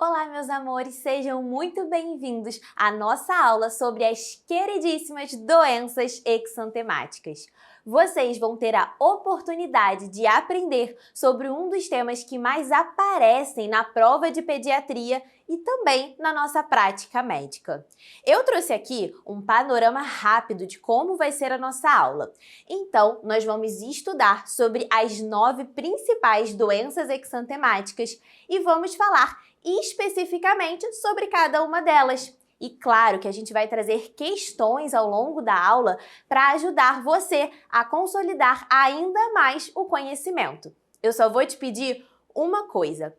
Olá, meus amores, sejam muito bem-vindos à nossa aula sobre as queridíssimas doenças exantemáticas. Vocês vão ter a oportunidade de aprender sobre um dos temas que mais aparecem na prova de pediatria e também na nossa prática médica. Eu trouxe aqui um panorama rápido de como vai ser a nossa aula. Então, nós vamos estudar sobre as 9 principais doenças exantemáticas e vamos falar especificamente sobre cada uma delas. E claro que a gente vai trazer questões ao longo da aula para ajudar você a consolidar ainda mais o conhecimento. Eu só vou te pedir uma coisa: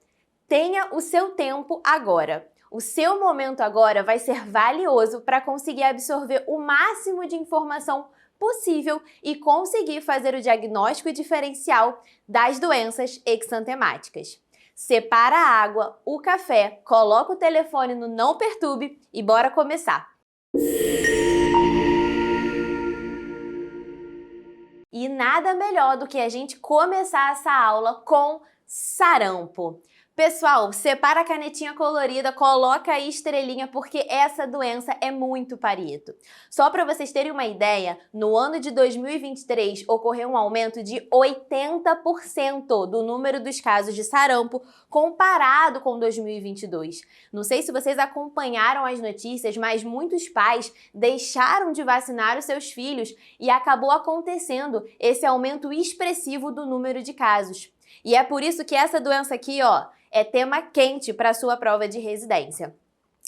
tenha o seu tempo agora. O seu momento agora vai ser valioso para conseguir absorver o máximo de informação possível e conseguir fazer o diagnóstico diferencial das doenças exantemáticas. Separa a água, o café, coloca o telefone no não perturbe e bora começar! E nada melhor do que a gente começar essa aula com sarampo. Pessoal, separa a canetinha colorida, coloca aí estrelinha porque essa doença é muito parito. Só para vocês terem uma ideia, no ano de 2023 ocorreu um aumento de 80% do número dos casos de sarampo comparado com 2022. Não sei se vocês acompanharam as notícias, mas muitos pais deixaram de vacinar os seus filhos e acabou acontecendo esse aumento expressivo do número de casos. E é por isso que essa doença aqui, ó, é tema quente para a sua prova de residência.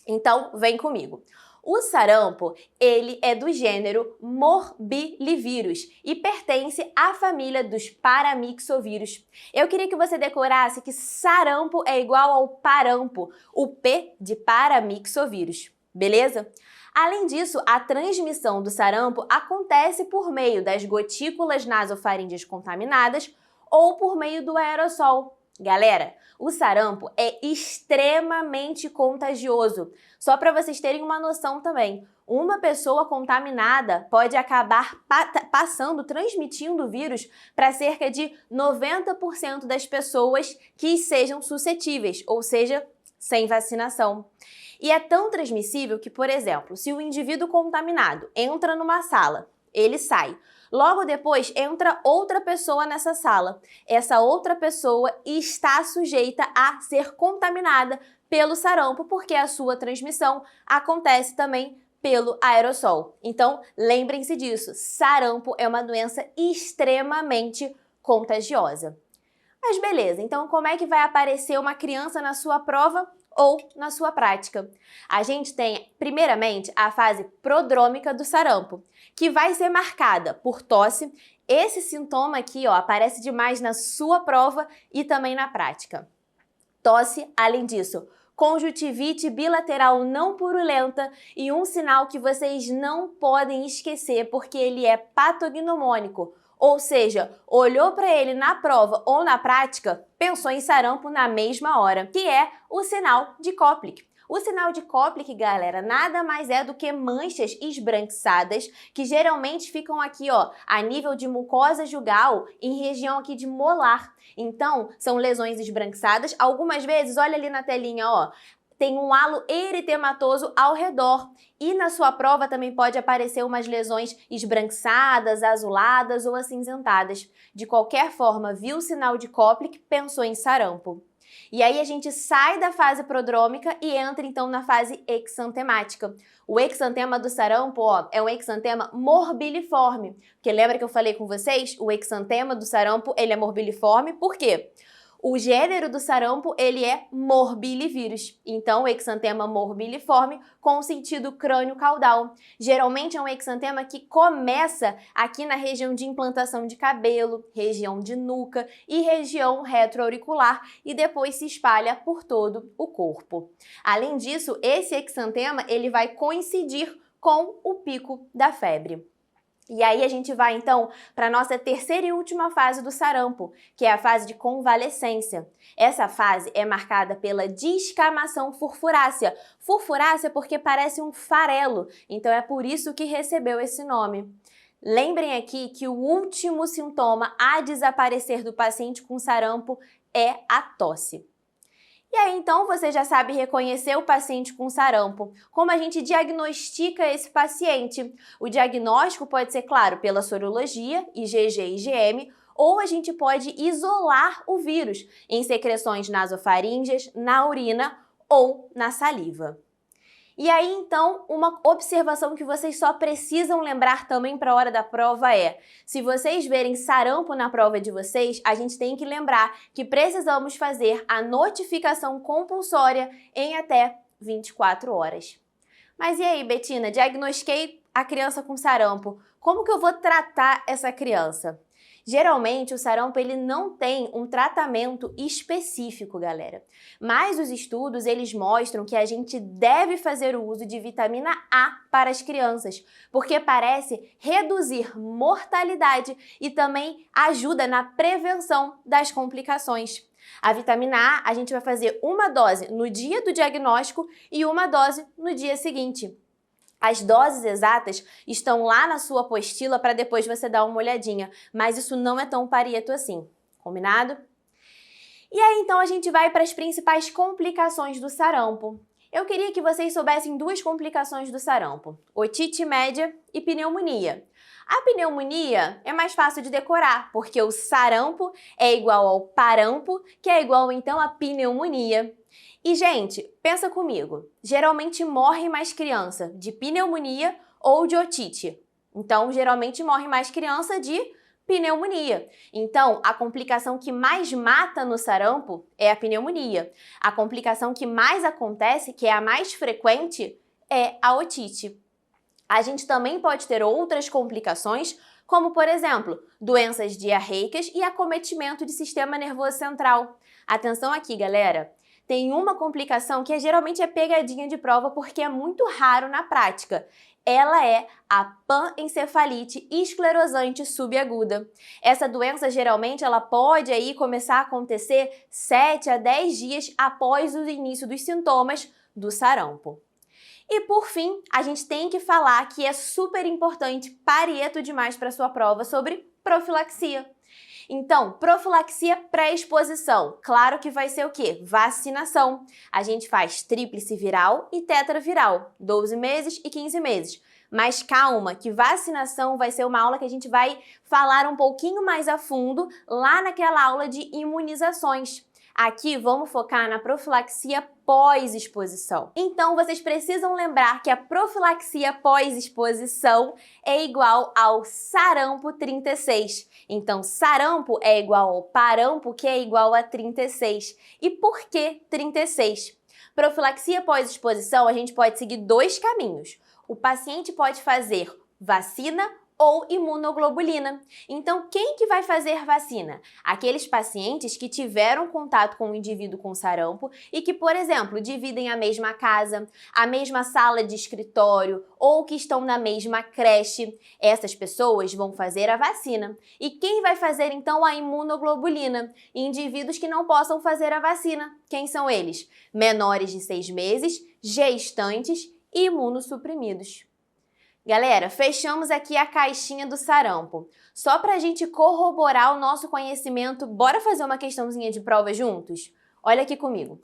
Então, vem comigo. O sarampo, ele é do gênero Morbillivirus e pertence à família dos paramyxovírus. Eu queria que você decorasse que sarampo é igual ao parampo, o P de paramyxovírus, beleza? Além disso, a transmissão do sarampo acontece por meio das gotículas nasofaríngeas contaminadas ou por meio do aerossol. Galera, o sarampo é extremamente contagioso. Só para vocês terem uma noção também, uma pessoa contaminada pode acabar transmitindo o vírus para cerca de 90% das pessoas que sejam suscetíveis, ou seja, sem vacinação. E é tão transmissível que, por exemplo, se o indivíduo contaminado entra numa sala, ele sai. Logo depois, entra outra pessoa nessa sala. Essa outra pessoa está sujeita a ser contaminada pelo sarampo, porque a sua transmissão acontece também pelo aerossol. Então, lembrem-se disso. Sarampo é uma doença extremamente contagiosa. Mas beleza, então como é que vai aparecer uma criança na sua prova ou na sua prática? A gente tem, primeiramente, a fase prodrômica do sarampo, que vai ser marcada por tosse. Esse sintoma aqui, ó, aparece demais na sua prova e também na prática. Tosse, além disso, conjuntivite bilateral não purulenta e um sinal que vocês não podem esquecer porque ele é patognomônico. Ou seja, olhou para ele na prova ou na prática, pensou em sarampo na mesma hora, que é o sinal de Koplik. O sinal de Koplik, galera, nada mais é do que manchas esbranquiçadas que geralmente ficam aqui, ó, a nível de mucosa jugal, em região aqui de molar. Então, são lesões esbranquiçadas. Algumas vezes, olha ali na telinha, ó, tem um halo eritematoso ao redor. E na sua prova também pode aparecer umas lesões esbranquiçadas, azuladas ou acinzentadas. De qualquer forma, viu o sinal de Koplik, pensou em sarampo. E aí a gente sai da fase prodrômica e entra então na fase exantemática. O exantema do sarampo, ó, é um exantema morbiliforme. Porque lembra que eu falei com vocês? O exantema do sarampo, ele é morbiliforme, por quê? O gênero do sarampo, ele é Morbillivirus. Então, o exantema morbiliforme com sentido crânio-caudal. Geralmente é um exantema que começa aqui na região de implantação de cabelo, região de nuca e região retroauricular e depois se espalha por todo o corpo. Além disso, esse exantema, ele vai coincidir com o pico da febre. E aí a gente vai então para a nossa terceira e última fase do sarampo, que é a fase de convalescência. Essa fase é marcada pela descamação furfurácea. Furfurácea porque parece um farelo, então é por isso que recebeu esse nome. Lembrem aqui que o último sintoma a desaparecer do paciente com sarampo é a tosse. E aí, então, você já sabe reconhecer o paciente com sarampo. Como a gente diagnostica esse paciente? O diagnóstico pode ser, claro, pela sorologia, IgG e IgM, ou a gente pode isolar o vírus em secreções nasofaríngeas, na urina ou na saliva. E aí, então, uma observação que vocês só precisam lembrar também para a hora da prova é: se vocês verem sarampo na prova de vocês, a gente tem que lembrar que precisamos fazer a notificação compulsória em até 24 horas. Mas e aí, Betina, diagnostiquei a criança com sarampo. Como que eu vou tratar essa criança? Geralmente, o sarampo ele não tem um tratamento específico, galera. Mas os estudos, eles mostram que a gente deve fazer o uso de vitamina A para as crianças, porque parece reduzir mortalidade e também ajuda na prevenção das complicações. A vitamina A, a gente vai fazer uma dose no dia do diagnóstico e uma dose no dia seguinte. As doses exatas estão lá na sua apostila para depois você dar uma olhadinha, mas isso não é tão pareto assim, combinado? E aí então a gente vai para as principais complicações do sarampo. Eu queria que vocês soubessem duas complicações do sarampo: otite média e pneumonia. A pneumonia é mais fácil de decorar, porque o sarampo é igual ao parampo, que é igual então à pneumonia. E, gente, pensa comigo, geralmente morre mais criança de pneumonia ou de otite. Então, geralmente morre mais criança de pneumonia. Então, a complicação que mais mata no sarampo é a pneumonia. A complicação que mais acontece, que é a mais frequente, é a otite. A gente também pode ter outras complicações, como, por exemplo, doenças diarreicas e acometimento de sistema nervoso central. Atenção aqui, galera! Tem uma complicação que geralmente é pegadinha de prova porque é muito raro na prática. Ela é a panencefalite esclerosante subaguda. Essa doença geralmente ela pode aí começar a acontecer 7 a 10 dias após o início dos sintomas do sarampo. E por fim, a gente tem que falar que é super importante, pareto demais para sua prova, sobre profilaxia. Então, profilaxia pré-exposição, claro que vai ser o quê? Vacinação. A gente faz tríplice viral e tetraviral, 12 meses e 15 meses. Mas calma, que vacinação vai ser uma aula que a gente vai falar um pouquinho mais a fundo lá naquela aula de imunizações. Aqui vamos focar na profilaxia pós-exposição. Então, vocês precisam lembrar que a profilaxia pós-exposição é igual ao sarampo 36. Então, sarampo é igual ao parampo, que é igual a 36. E por que 36? Profilaxia pós-exposição, a gente pode seguir dois caminhos. O paciente pode fazer vacina ou imunoglobulina. Então, quem que vai fazer vacina? Aqueles pacientes que tiveram contato com um indivíduo com sarampo e que, por exemplo, dividem a mesma casa, a mesma sala de escritório ou que estão na mesma creche. Essas pessoas vão fazer a vacina. E quem vai fazer, então, a imunoglobulina? Indivíduos que não possam fazer a vacina. Quem são eles? Menores de 6 meses, gestantes e imunossuprimidos. Galera, fechamos aqui a caixinha do sarampo. Só para a gente corroborar o nosso conhecimento, bora fazer uma questãozinha de prova juntos? Olha aqui comigo.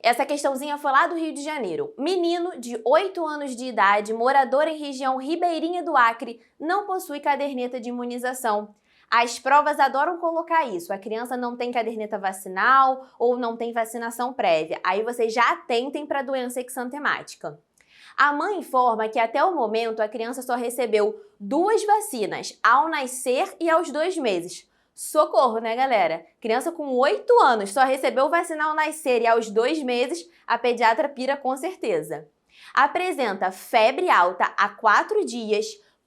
Essa questãozinha foi lá do Rio de Janeiro. Menino de 8 anos de idade, morador em região ribeirinha do Acre, não possui caderneta de imunização. As provas adoram colocar isso. A criança não tem caderneta vacinal ou não tem vacinação prévia. Aí vocês já atentem para a doença exantemática. A mãe informa que até o momento a criança só recebeu 2 vacinas, ao nascer e aos 2 meses. Socorro, né, galera? Criança com 8 anos só recebeu vacina ao nascer e aos 2 meses, a pediatra pira com certeza. Apresenta febre alta há 4 dias,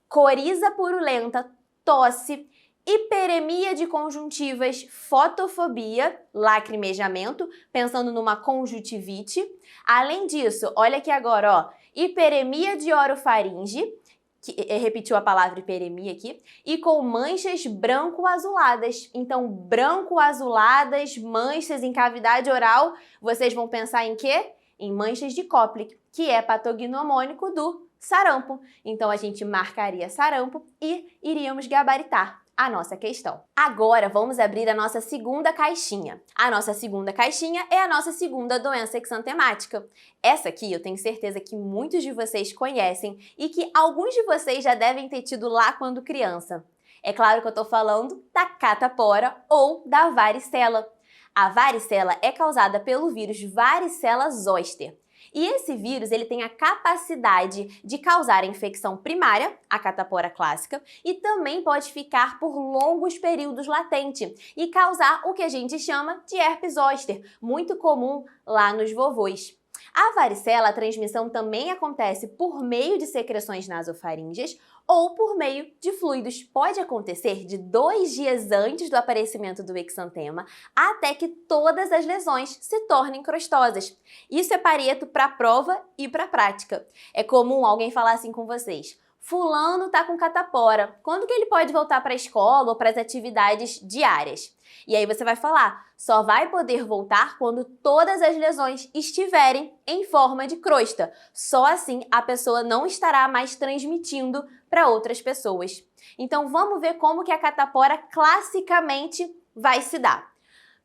coriza purulenta, tosse, hiperemia de conjuntivas, fotofobia, lacrimejamento, pensando numa conjuntivite. Além disso, olha aqui agora, ó, hiperemia de orofaringe, que repetiu a palavra hiperemia aqui, e com manchas branco-azuladas. Então, branco-azuladas, manchas em cavidade oral, vocês vão pensar em quê? Em manchas de Koplik, que é patognomônico do sarampo. Então, a gente marcaria sarampo e iríamos gabaritar. a nossa questão. Agora vamos abrir a nossa segunda caixinha. A nossa segunda caixinha é a nossa segunda doença exantemática. Essa aqui eu tenho certeza que muitos de vocês conhecem e que alguns de vocês já devem ter tido lá quando criança. É claro que eu tô falando da catapora ou da varicela. A varicela é causada pelo vírus varicela zoster. E esse vírus ele tem a capacidade de causar infecção primária, a catapora clássica, e também pode ficar por longos períodos latente e causar o que a gente chama de herpes zoster, muito comum lá nos vovôs. A varicela, a transmissão também acontece por meio de secreções nasofaríngeas ou por meio de fluidos. Pode acontecer de 2 dias antes do aparecimento do exantema até que todas as lesões se tornem crostosas. Isso é Pareto para a prova e para a prática. É comum alguém falar assim com vocês: fulano tá com catapora, quando que ele pode voltar para a escola ou para as atividades diárias? E aí você vai falar, só vai poder voltar quando todas as lesões estiverem em forma de crosta. Só assim a pessoa não estará mais transmitindo para outras pessoas. Então vamos ver como que a catapora classicamente vai se dar.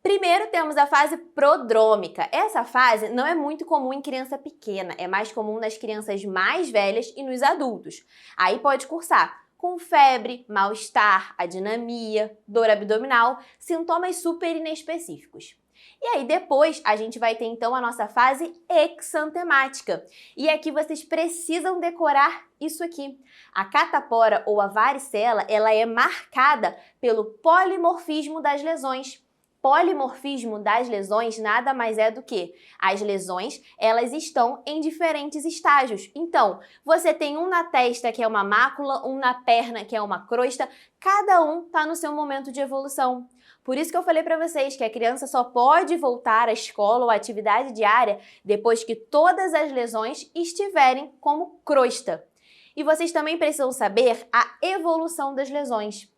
Primeiro temos a fase prodrômica. Essa fase não é muito comum em criança pequena, é mais comum nas crianças mais velhas e nos adultos. Aí pode cursar com febre, mal-estar, adinamia, dor abdominal, sintomas super inespecíficos. E aí depois a gente vai ter então a nossa fase exantemática. E aqui vocês precisam decorar isso aqui. A catapora ou a varicela, ela é marcada pelo polimorfismo das lesões. Polimorfismo das lesões nada mais é do que as lesões, elas estão em diferentes estágios. Então, você tem um na testa que é uma mácula, um na perna que é uma crosta, cada um está no seu momento de evolução. Por isso que eu falei para vocês que a criança só pode voltar à escola ou à atividade diária depois que todas as lesões estiverem como crosta. E vocês também precisam saber a evolução das lesões.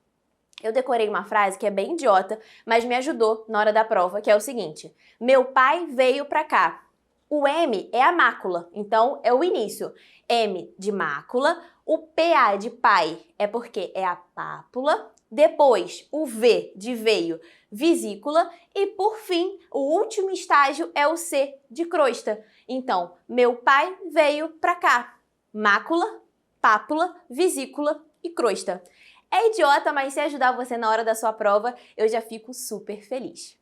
Eu decorei uma frase que é bem idiota, mas me ajudou na hora da prova, que é o seguinte: meu pai veio pra cá. O M é a mácula, então é o início. M de mácula, o PA de pai é porque é a pápula, depois o V de veio, vesícula, e por fim, o último estágio é o C de crosta. Então, meu pai veio pra cá. Mácula, pápula, vesícula e crosta. É idiota, mas se ajudar você na hora da sua prova, eu já fico super feliz.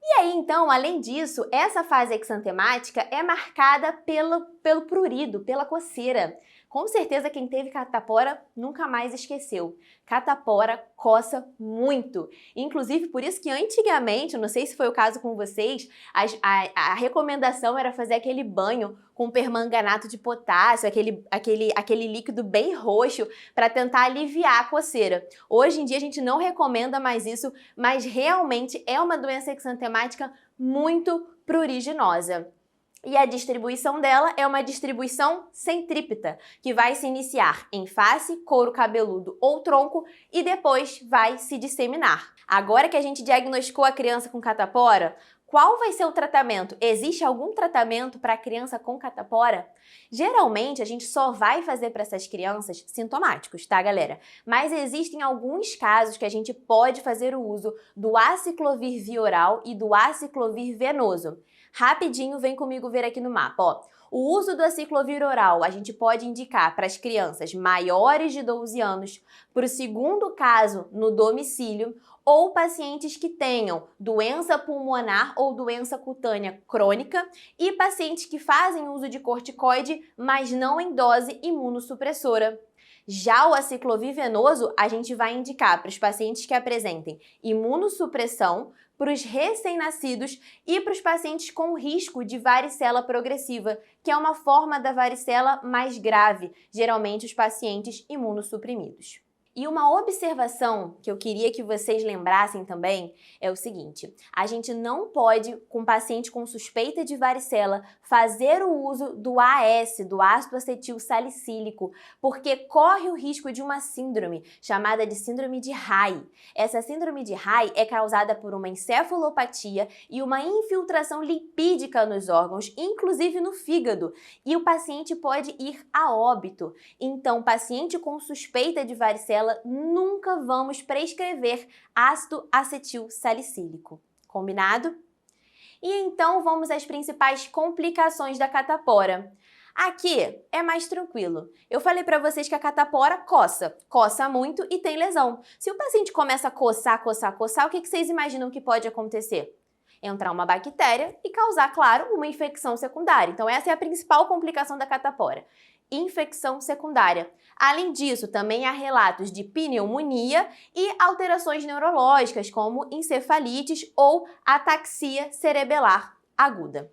E aí, então, além disso, essa fase exantemática é marcada pelo prurido, pela coceira. Com certeza quem teve catapora nunca mais esqueceu. Catapora coça muito. Inclusive, por isso que antigamente, não sei se foi o caso com vocês, a recomendação era fazer aquele banho com permanganato de potássio, aquele líquido bem roxo para tentar aliviar a coceira. Hoje em dia a gente não recomenda mais isso, mas realmente é uma doença exantemática muito pruriginosa. E a distribuição dela é uma distribuição centrípeta, que vai se iniciar em face, couro cabeludo ou tronco e depois vai se disseminar. Agora que a gente diagnosticou a criança com catapora, qual vai ser o tratamento? Existe algum tratamento para a criança com catapora? Geralmente, a gente só vai fazer para essas crianças sintomáticos, tá, galera? Mas existem alguns casos que a gente pode fazer o uso do aciclovir via oral e do aciclovir venoso. Rapidinho, vem comigo ver aqui no mapa, ó. O uso do aciclovir oral a gente pode indicar para as crianças maiores de 12 anos, para o segundo caso no domicílio, ou pacientes que tenham doença pulmonar ou doença cutânea crônica e pacientes que fazem uso de corticoide, mas não em dose imunossupressora. Já o aciclovir venoso a gente vai indicar para os pacientes que apresentem imunossupressão, para os recém-nascidos e para os pacientes com risco de varicela progressiva, que é uma forma da varicela mais grave, geralmente os pacientes imunossuprimidos. E uma observação que eu queria que vocês lembrassem também é o seguinte: a gente não pode, com paciente com suspeita de varicela, fazer o uso do AS, do ácido acetil salicílico, porque corre o risco de uma síndrome chamada de síndrome de Reye. Essa síndrome de Reye é causada por uma encefalopatia e uma infiltração lipídica nos órgãos, inclusive no fígado, e o paciente pode ir a óbito. Então, paciente com suspeita de varicela varicela, nunca vamos prescrever ácido acetil salicílico. Combinado? E então vamos às principais complicações da catapora. Aqui é mais tranquilo. Eu falei para vocês que a catapora coça muito e tem lesão. Se o paciente começa a coçar, o que vocês imaginam que pode acontecer? Entrar uma bactéria e causar, claro, uma infecção secundária. Então essa é a principal complicação da catapora. Infecção secundária. Além disso, também há relatos de pneumonia e alterações neurológicas, como encefalites ou ataxia cerebelar aguda.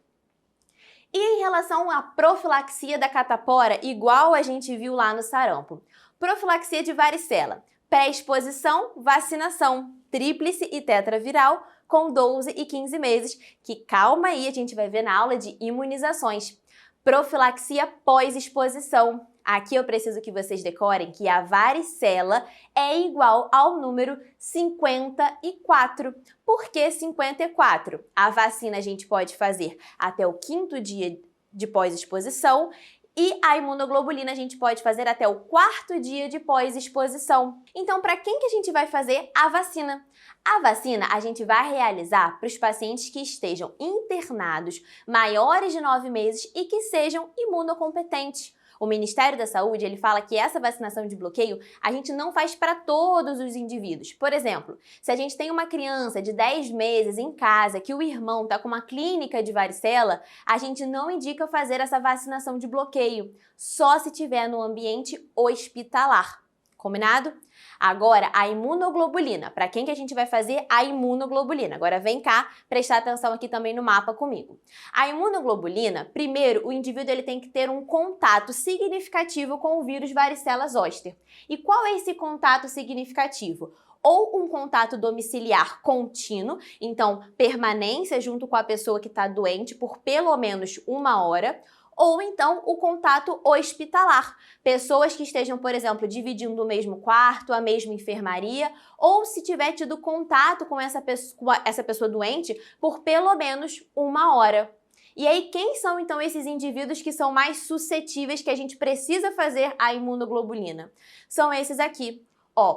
E em relação à profilaxia da catapora, igual a gente viu lá no sarampo. Profilaxia de varicela. Pré-exposição, vacinação, tríplice e tetraviral com 12 e 15 meses, que calma aí, a gente vai ver na aula de imunizações. Profilaxia pós-exposição. Aqui eu preciso que vocês decorem que a varicela é igual ao número 54. Por que 54? A vacina a gente pode fazer até o 5º dia de pós-exposição e a imunoglobulina a gente pode fazer até o 4º dia de pós-exposição. Então, para quem que a gente vai fazer a vacina? A vacina a gente vai realizar para os pacientes que estejam internados maiores de 9 meses e que sejam imunocompetentes. O Ministério da Saúde, ele fala que essa vacinação de bloqueio a gente não faz para todos os indivíduos. Por exemplo, se a gente tem uma criança de 10 meses em casa que o irmão está com uma clínica de varicela, a gente não indica fazer essa vacinação de bloqueio, só se tiver no ambiente hospitalar. Combinado? Agora, a imunoglobulina. Para quem que a gente vai fazer a imunoglobulina? Agora vem cá prestar atenção aqui também no mapa comigo. A imunoglobulina, primeiro, o indivíduo ele tem que ter um contato significativo com o vírus varicela zoster. E qual é esse contato significativo? Ou um contato domiciliar contínuo, então permanência junto com a pessoa que está doente por pelo menos 1 hora, ou então o contato hospitalar. Pessoas que estejam, por exemplo, dividindo o mesmo quarto, a mesma enfermaria, ou se tiver tido contato com essa pessoa doente por pelo menos 1 hora. E aí, quem são então esses indivíduos que são mais suscetíveis que a gente precisa fazer a imunoglobulina? São esses aqui.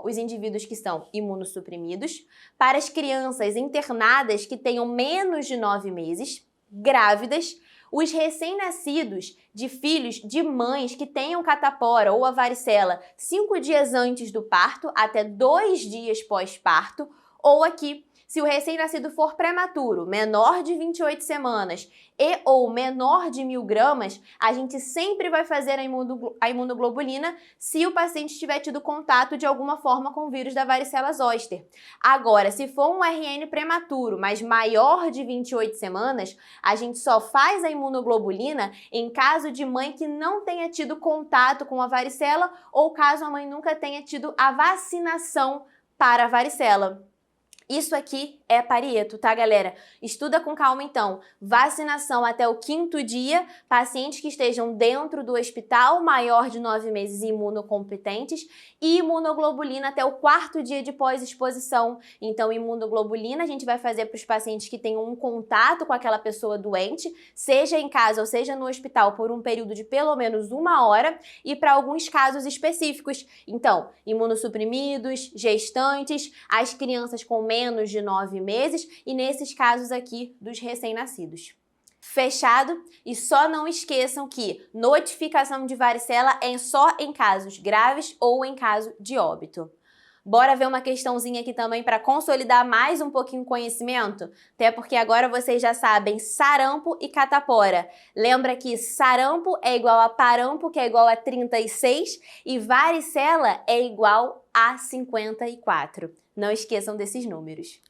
Os indivíduos que são imunossuprimidos, para as crianças internadas que tenham menos de 9 meses, grávidas, os recém-nascidos de filhos de mães que tenham catapora ou a varicela 5 dias antes do parto, até 2 dias pós-parto, ou aqui, se o recém-nascido for prematuro, menor de 28 semanas e ou menor de 1.000 gramas, a gente sempre vai fazer a imunoglobulina se o paciente tiver tido contato de alguma forma com o vírus da varicela zoster. Agora, se for um RN prematuro, mas maior de 28 semanas, a gente só faz a imunoglobulina em caso de mãe que não tenha tido contato com a varicela ou caso a mãe nunca tenha tido a vacinação para a varicela. Isso aqui é Pareto, tá, galera? Estuda com calma, então. Vacinação até o 5º dia, pacientes que estejam dentro do hospital, maior de 9 meses e imunocompetentes, e imunoglobulina até o 4º dia de pós-exposição. Então, imunoglobulina a gente vai fazer para os pacientes que tenham um contato com aquela pessoa doente, seja em casa ou seja no hospital, por um período de pelo menos 1 hora, e para alguns casos específicos. Então, imunossuprimidos, gestantes, as crianças com menos de 9 meses e nesses casos aqui dos recém-nascidos. Fechado? E só não esqueçam que notificação de varicela é só em casos graves ou em caso de óbito. Bora ver uma questãozinha aqui também para consolidar mais um pouquinho o conhecimento? Até porque agora vocês já sabem sarampo e catapora. Lembra que sarampo é igual a parampo, que é igual a 36, e varicela é igual a 54. Não esqueçam desses números.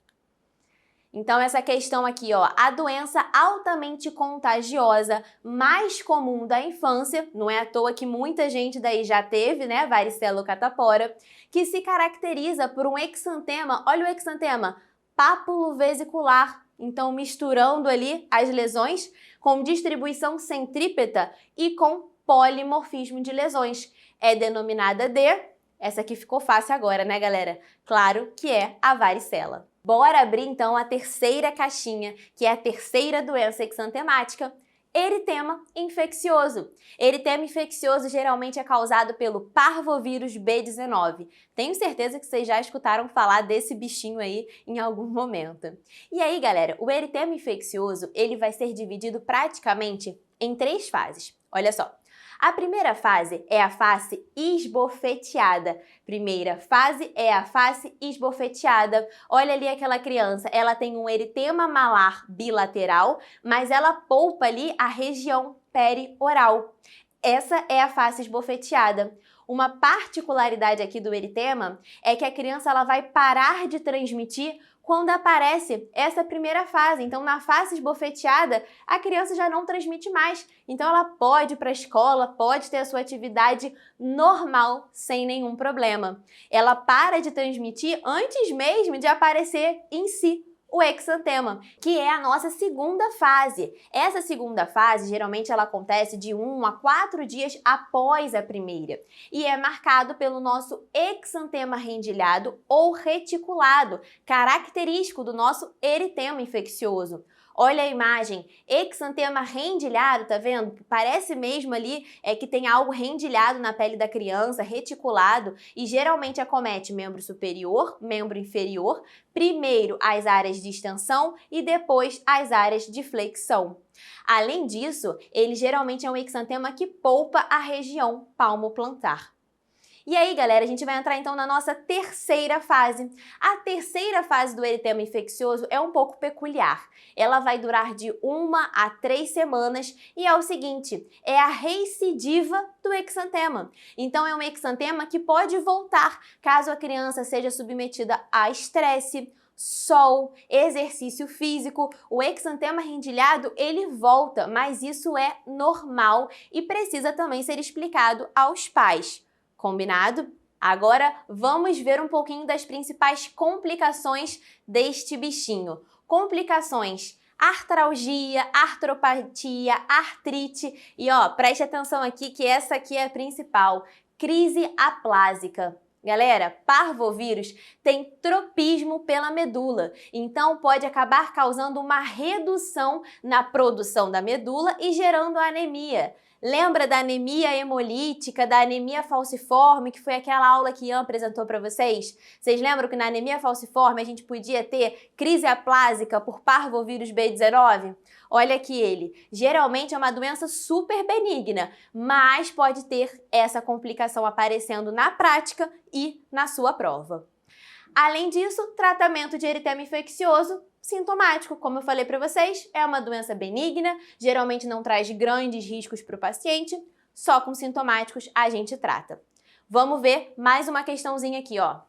Então, essa questão aqui, a doença altamente contagiosa mais comum da infância, não é à toa que muita gente daí já teve, né, varicela ou catapora, que se caracteriza por um exantema, olha o exantema, pápulo-vesicular. Então, misturando ali as lesões com distribuição centrípeta e com polimorfismo de lesões. É denominada de... Essa aqui ficou fácil agora, né, galera? Claro que é a varicela. Bora abrir, então, a terceira caixinha, que é a terceira doença exantemática, eritema infeccioso. Eritema infeccioso geralmente é causado pelo parvovírus B19. Tenho certeza que vocês já escutaram falar desse bichinho aí em algum momento. E aí, galera, o eritema infeccioso, ele vai ser dividido praticamente em 3 fases. Olha só. A primeira fase é a face esbofeteada. Primeira fase é a face esbofeteada. Olha ali aquela criança, ela tem um eritema malar bilateral, mas ela polpa ali a região perioral. Essa é a face esbofeteada. Uma particularidade aqui do eritema é que a criança ela vai parar de transmitir quando aparece essa primeira fase. Então, na face esbofeteada, a criança já não transmite mais. Então, ela pode ir para a escola, pode ter a sua atividade normal, sem nenhum problema. Ela para de transmitir antes mesmo de aparecer em si o exantema, que é a nossa segunda fase. Essa segunda fase, geralmente, ela acontece de 1 a 4 dias após a primeira e é marcado pelo nosso exantema rendilhado ou reticulado, característico do nosso eritema infeccioso. Olha a imagem, exantema rendilhado, tá vendo? Parece mesmo ali que tem algo rendilhado na pele da criança, reticulado, e geralmente acomete membro superior, membro inferior, primeiro as áreas de extensão e depois as áreas de flexão. Além disso, ele geralmente é um exantema que polpa a região palmoplantar. E aí, galera, a gente vai entrar então na nossa terceira fase. A terceira fase do eritema infeccioso é um pouco peculiar. Ela vai durar de 1 a 3 semanas e é o seguinte, é a recidiva do exantema. Então, é um exantema que pode voltar caso a criança seja submetida a estresse, sol, exercício físico. O exantema rendilhado, ele volta, mas isso é normal e precisa também ser explicado aos pais. Combinado? Agora vamos ver um pouquinho das principais complicações deste bichinho. Complicações: artralgia, artropatia, artrite e preste atenção aqui que essa aqui é a principal, crise aplásica. Galera, parvovírus tem tropismo pela medula, então pode acabar causando uma redução na produção da medula e gerando anemia. Lembra da anemia hemolítica, da anemia falciforme, que foi aquela aula que Ian apresentou para vocês? Vocês lembram que na anemia falciforme a gente podia ter crise aplásica por parvovírus B19? Olha aqui ele. Geralmente é uma doença super benigna, mas pode ter essa complicação aparecendo na prática e na sua prova. Além disso, tratamento de eritema infeccioso sintomático, como eu falei para vocês, é uma doença benigna, geralmente não traz grandes riscos para o paciente, só com sintomáticos a gente trata. Vamos ver mais uma questãozinha aqui, ó.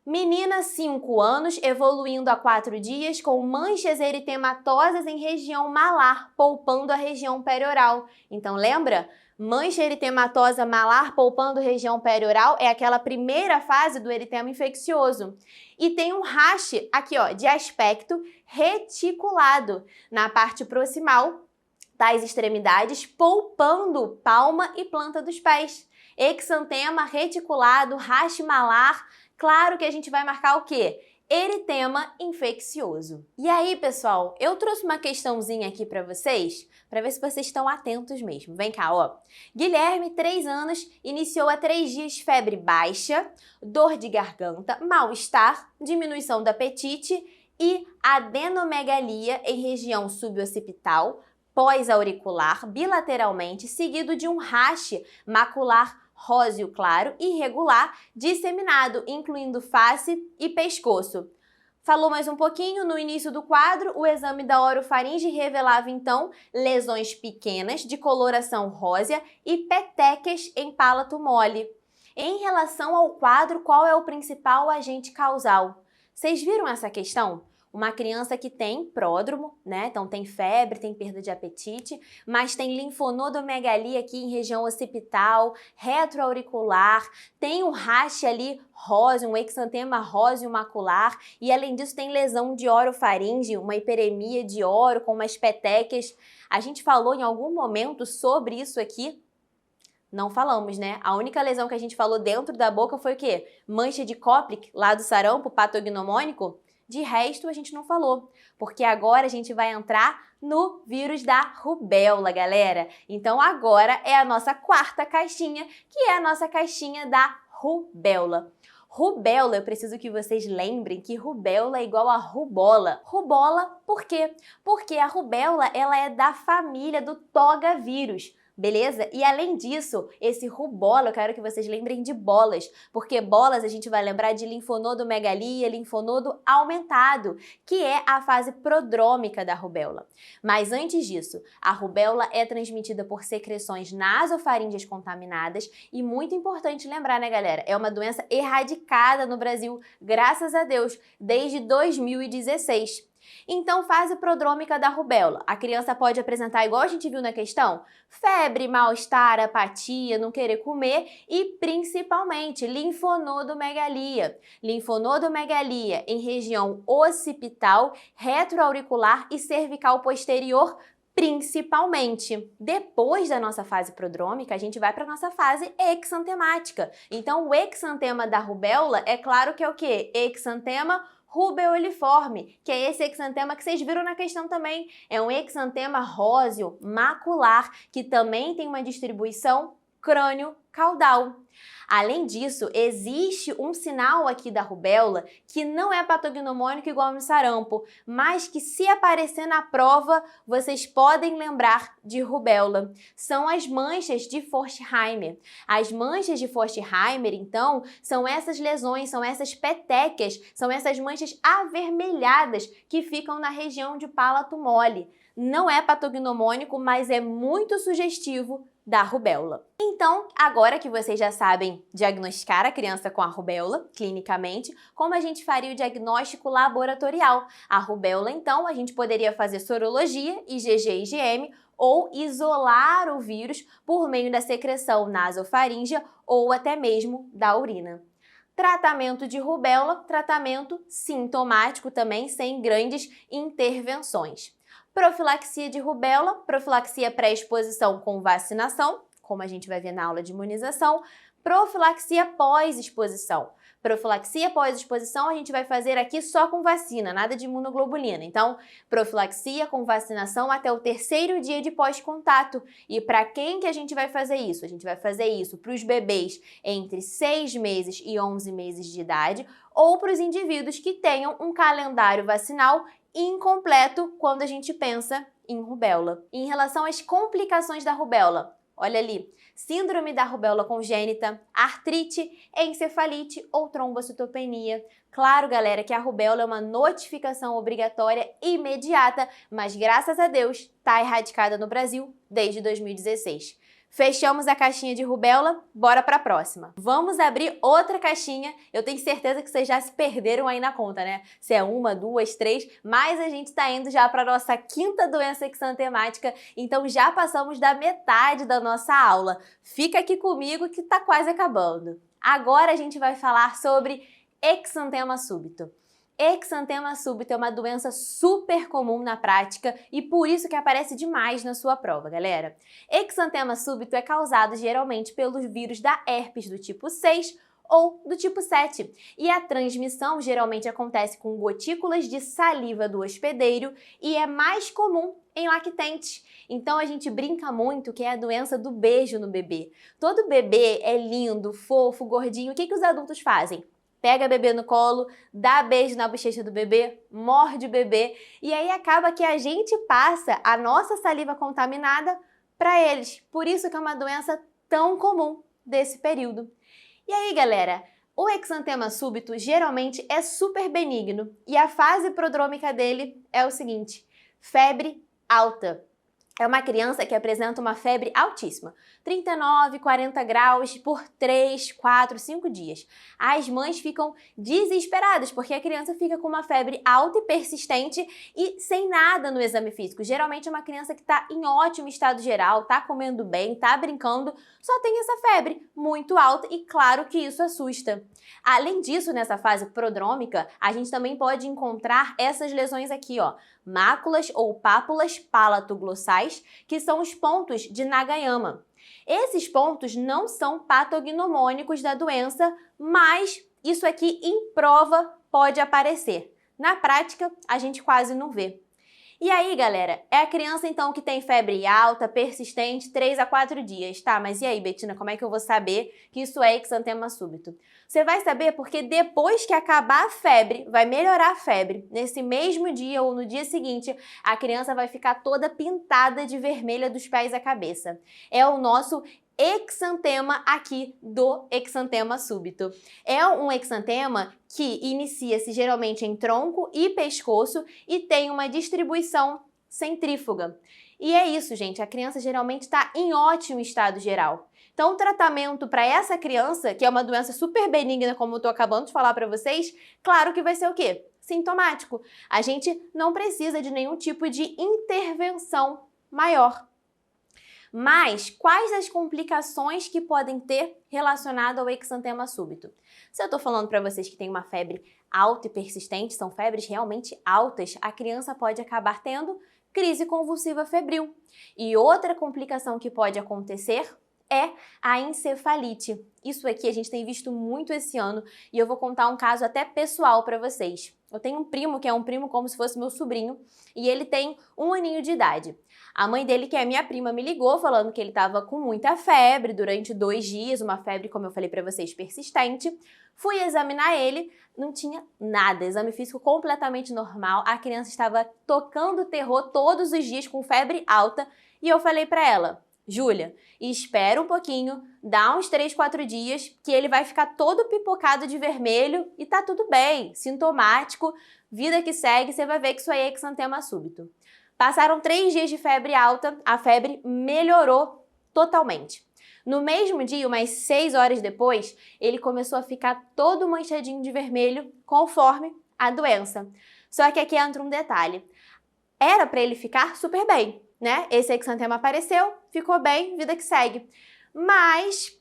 Menina, 5 anos, evoluindo a 4 dias, com manchas eritematosas em região malar, polpando a região perioral. Então, lembra? Mancha eritematosa malar polpando região perioral é aquela primeira fase do eritema infeccioso. E tem um rache aqui, ó, de aspecto reticulado na parte proximal das extremidades, polpando palma e planta dos pés. Exantema reticulado, rache malar. Claro que a gente vai marcar o quê? Eritema infeccioso. E aí, pessoal, eu trouxe uma questãozinha aqui para vocês, para ver se vocês estão atentos mesmo. Vem cá, ó. Guilherme, 3 anos, iniciou há 3 dias febre baixa, dor de garganta, mal-estar, diminuição do apetite e adenomegalia em região suboccipital, pós-auricular, bilateralmente, seguido de um rache macular róseo claro, irregular, disseminado, incluindo face e pescoço. Falou mais um pouquinho, no início do quadro, o exame da orofaringe revelava, então, lesões pequenas de coloração rósea e petecas em palato mole. Em relação ao quadro, qual é o principal agente causal? Vocês viram essa questão? Uma criança que tem pródromo, né? Então tem febre, tem perda de apetite, mas tem linfonodomegalia aqui em região occipital, retroauricular, tem um rache ali róseo, um exantema róseo macular e além disso tem lesão de orofaringe, uma hiperemia de oro com umas petecas. A gente falou em algum momento sobre isso aqui? Não falamos, né? A única lesão que a gente falou dentro da boca foi o quê? Mancha de Koplik, lá do sarampo patognomônico? De resto, a gente não falou, porque agora a gente vai entrar no vírus da rubéola, galera. Então agora é a nossa quarta caixinha, que é a nossa caixinha da rubéola. Rubéola, eu preciso que vocês lembrem que rubéola é igual a rubola. Rubola, por quê? Porque a rubéola, ela é da família do togavírus. Beleza? E além disso, esse rubola, eu quero que vocês lembrem de bolas, porque bolas a gente vai lembrar de linfonodomegalia, linfonodo aumentado, que é a fase prodrômica da rubéola. Mas antes disso, a rubéola é transmitida por secreções nasofaríngeas contaminadas e muito importante lembrar, né, galera? É uma doença erradicada no Brasil, graças a Deus, desde 2016. Então, fase prodrômica da rubéola. A criança pode apresentar, igual a gente viu na questão, febre, mal-estar, apatia, não querer comer e, principalmente, linfonodomegalia. Linfonodomegalia em região occipital, retroauricular e cervical posterior, principalmente. Depois da nossa fase prodrômica, a gente vai para a nossa fase exantemática. Então, o exantema da rubéola, é claro que é o quê? Exantema rubeoliforme, que é esse exantema que vocês viram na questão também. É um exantema róseo macular, que também tem uma distribuição crânio-caudal. Além disso, existe um sinal aqui da rubéola que não é patognomônico igual no sarampo, mas que se aparecer na prova, vocês podem lembrar de rubéola. São as manchas de Forstheimer. As manchas de Forstheimer, então, são essas lesões, são essas petequias, são essas manchas avermelhadas que ficam na região de palato mole. Não é patognomônico, mas é muito sugestivo da rubéola. Então, agora que vocês já sabem diagnosticar a criança com a rubéola, clinicamente, como a gente faria o diagnóstico laboratorial? A rubéola, então, a gente poderia fazer sorologia, IgG e IgM, ou isolar o vírus por meio da secreção nasofaríngea ou até mesmo da urina. Tratamento de rubéola, tratamento sintomático também, sem grandes intervenções. Profilaxia de rubéola, profilaxia pré-exposição com vacinação, como a gente vai ver na aula de imunização. Profilaxia pós-exposição. Profilaxia pós-exposição a gente vai fazer aqui só com vacina, nada de imunoglobulina. Então, profilaxia com vacinação até o 3º dia de pós-contato. E para quem que a gente vai fazer isso? A gente vai fazer isso para os bebês entre 6 meses e 11 meses de idade ou para os indivíduos que tenham um calendário vacinal incompleto quando a gente pensa em rubéola. Em relação às complicações da rubéola, olha ali, síndrome da rubéola congênita, artrite, encefalite ou trombocitopenia. Claro, galera, que a rubéola é uma notificação obrigatória imediata, mas graças a Deus está erradicada no Brasil desde 2016. Fechamos a caixinha de rubéola, bora para a próxima. Vamos abrir outra caixinha. Eu tenho certeza que vocês já se perderam aí na conta, né? Se é 1, 2, 3, mas a gente está indo já para a nossa 5ª doença exantemática, então já passamos da metade da nossa aula. Fica aqui comigo que está quase acabando. Agora a gente vai falar sobre exantema súbito. Exantema súbito é uma doença super comum na prática e por isso que aparece demais na sua prova, galera. Exantema súbito é causado geralmente pelos vírus da herpes do tipo 6 ou do tipo 7. E a transmissão geralmente acontece com gotículas de saliva do hospedeiro e é mais comum em lactentes. Então a gente brinca muito que é a doença do beijo no bebê. Todo bebê é lindo, fofo, gordinho. O que os adultos fazem? Pega o bebê no colo, dá beijo na bochecha do bebê, morde o bebê e aí acaba que a gente passa a nossa saliva contaminada para eles. Por isso que é uma doença tão comum desse período. E aí, galera, o exantema súbito geralmente é super benigno e a fase prodrômica dele é o seguinte: febre alta. É uma criança que apresenta uma febre altíssima, 39, 40 graus por 3, 4, 5 dias. As mães ficam desesperadas porque a criança fica com uma febre alta e persistente e sem nada no exame físico. Geralmente é uma criança que está em ótimo estado geral, está comendo bem, está brincando, só tem essa febre muito alta e claro que isso assusta. Além disso, nessa fase prodrômica, a gente também pode encontrar essas lesões aqui, ó, máculas ou pápulas palatoglossais, que são os pontos de Nagayama. Esses pontos não são patognomônicos da doença, mas isso aqui em prova pode aparecer. Na prática, a gente quase não vê. E aí, galera, é a criança então que tem febre alta, persistente, 3 a 4 dias, tá? Mas e aí, Betina, como é que eu vou saber que isso é exantema súbito? Você vai saber porque depois que acabar a febre, vai melhorar a febre, nesse mesmo dia ou no dia seguinte, a criança vai ficar toda pintada de vermelha dos pés à cabeça. É o nosso exantema aqui do exantema súbito. É um exantema que inicia-se geralmente em tronco e pescoço e tem uma distribuição centrífuga. E é isso, gente, a criança geralmente está em ótimo estado geral. Então, o tratamento para essa criança, que é uma doença super benigna, como eu estou acabando de falar para vocês, claro que vai ser o quê? Sintomático. A gente não precisa de nenhum tipo de intervenção maior. Mas quais as complicações que podem ter relacionado ao exantema súbito? Se eu estou falando para vocês que tem uma febre alta e persistente, são febres realmente altas, a criança pode acabar tendo crise convulsiva febril. E outra complicação que pode acontecer é a encefalite. Isso aqui a gente tem visto muito esse ano e eu vou contar um caso até pessoal para vocês. Eu tenho um primo que é um primo como se fosse meu sobrinho e ele tem 1 aninho de idade. A mãe dele, que é minha prima, me ligou falando que ele estava com muita febre durante 2 dias, uma febre, como eu falei para vocês, persistente. Fui examinar ele, não tinha nada, exame físico completamente normal, a criança estava tocando terror todos os dias com febre alta e eu falei para ela: Júlia, espera um pouquinho, dá uns 3, 4 dias, que ele vai ficar todo pipocado de vermelho e tá tudo bem, sintomático, vida que segue, você vai ver que isso aí é exantema súbito. Passaram 3 dias de febre alta, a febre melhorou totalmente. No mesmo dia, umas 6 horas depois, ele começou a ficar todo manchadinho de vermelho, conforme a doença. Só que aqui entra um detalhe. Era para ele ficar super bem, né? Esse exantema apareceu, ficou bem, vida que segue. Mas,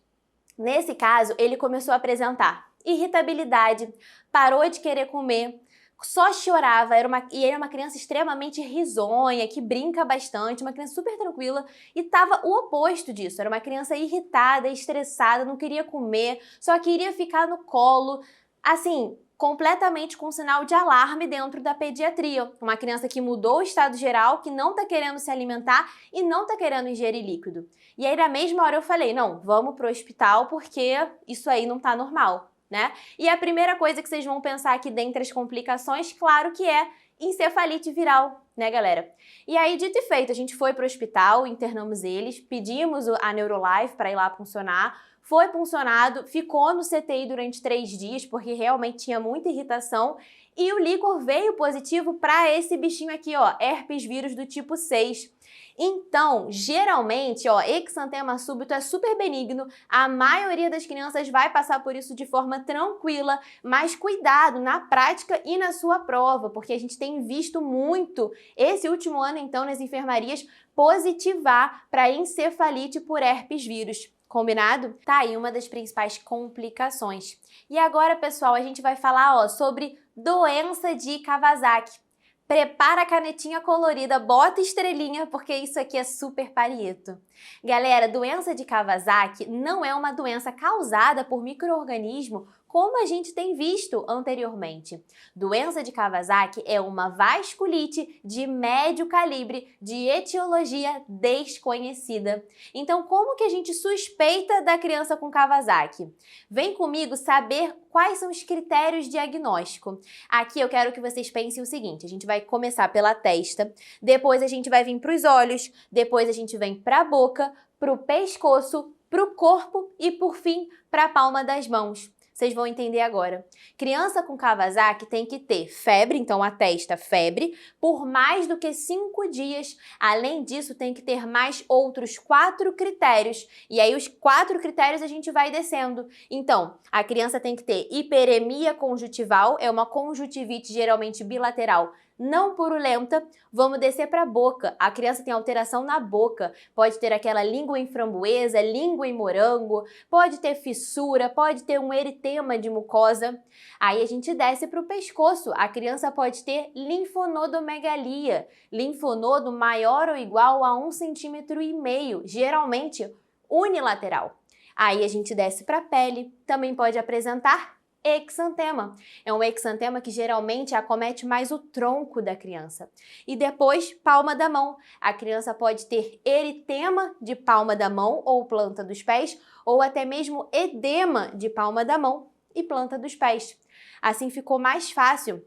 nesse caso, ele começou a apresentar irritabilidade, parou de querer comer, só chorava, e era uma criança extremamente risonha, que brinca bastante, uma criança super tranquila, e estava o oposto disso, era uma criança irritada, estressada, não queria comer, só queria ficar no colo, assim, completamente com sinal de alarme dentro da pediatria. Uma criança que mudou o estado geral, que não está querendo se alimentar e não está querendo ingerir líquido. E aí, na mesma hora, eu falei, não, vamos pro hospital porque isso aí não tá normal, né? E a primeira coisa que vocês vão pensar aqui dentre as complicações, claro que é encefalite viral, né, galera? E aí, dito e feito, a gente foi pro hospital, internamos eles, pedimos a Neurolife para ir lá funcionar, foi puncionado, ficou no CTI durante 3 dias, porque realmente tinha muita irritação, e o líquor veio positivo para esse bichinho aqui, ó, herpes vírus do tipo 6. Então, geralmente, ó, exantema súbito é super benigno, a maioria das crianças vai passar por isso de forma tranquila, mas cuidado na prática e na sua prova, porque a gente tem visto muito esse último ano, então, nas enfermarias, positivar para encefalite por herpes vírus. Combinado? Tá aí uma das principais complicações. E agora, pessoal, a gente vai falar, ó, sobre doença de Kawasaki. Prepara a canetinha colorida, bota estrelinha, porque isso aqui é super parieto. Galera, doença de Kawasaki não é uma doença causada por micro-organismo como a gente tem visto anteriormente. Doença de Kawasaki é uma vasculite de médio calibre de etiologia desconhecida. Então, como que a gente suspeita da criança com Kawasaki? Vem comigo saber quais são os critérios diagnóstico. Aqui eu quero que vocês pensem o seguinte, a gente vai começar pela testa, depois a gente vai vir para os olhos, depois a gente vem para a boca, para o pescoço, para o corpo e, por fim, para a palma das mãos. Vocês vão entender agora. Criança com Kawasaki tem que ter febre, então a testa febre, por mais do que 5 dias. Além disso, tem que ter mais outros 4 critérios. E aí os 4 critérios a gente vai descendo. Então, a criança tem que ter hiperemia conjuntival, é uma conjuntivite geralmente bilateral, não purulenta. Vamos descer para a boca. A criança tem alteração na boca. Pode ter aquela língua em framboesa, língua em morango, pode ter fissura, pode ter um eritema de mucosa. Aí a gente desce para o pescoço. A criança pode ter linfonodomegalia, linfonodo maior ou igual a 1,5 cm, geralmente unilateral. Aí a gente desce para a pele, também pode apresentar exantema. É um exantema que geralmente acomete mais o tronco da criança. E depois, palma da mão. A criança pode ter eritema de palma da mão ou planta dos pés, ou até mesmo edema de palma da mão e planta dos pés. Assim ficou mais fácil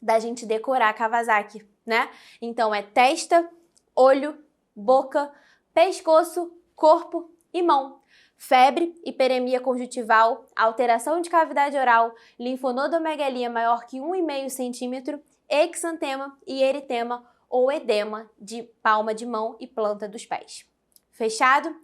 da gente decorar Kawasaki, né? Então é testa, olho, boca, pescoço, corpo e mão. Febre, hiperemia conjuntival, alteração de cavidade oral, linfonodomegalia maior que 1,5 centímetro, exantema e eritema ou edema de palma de mão e planta dos pés. Fechado?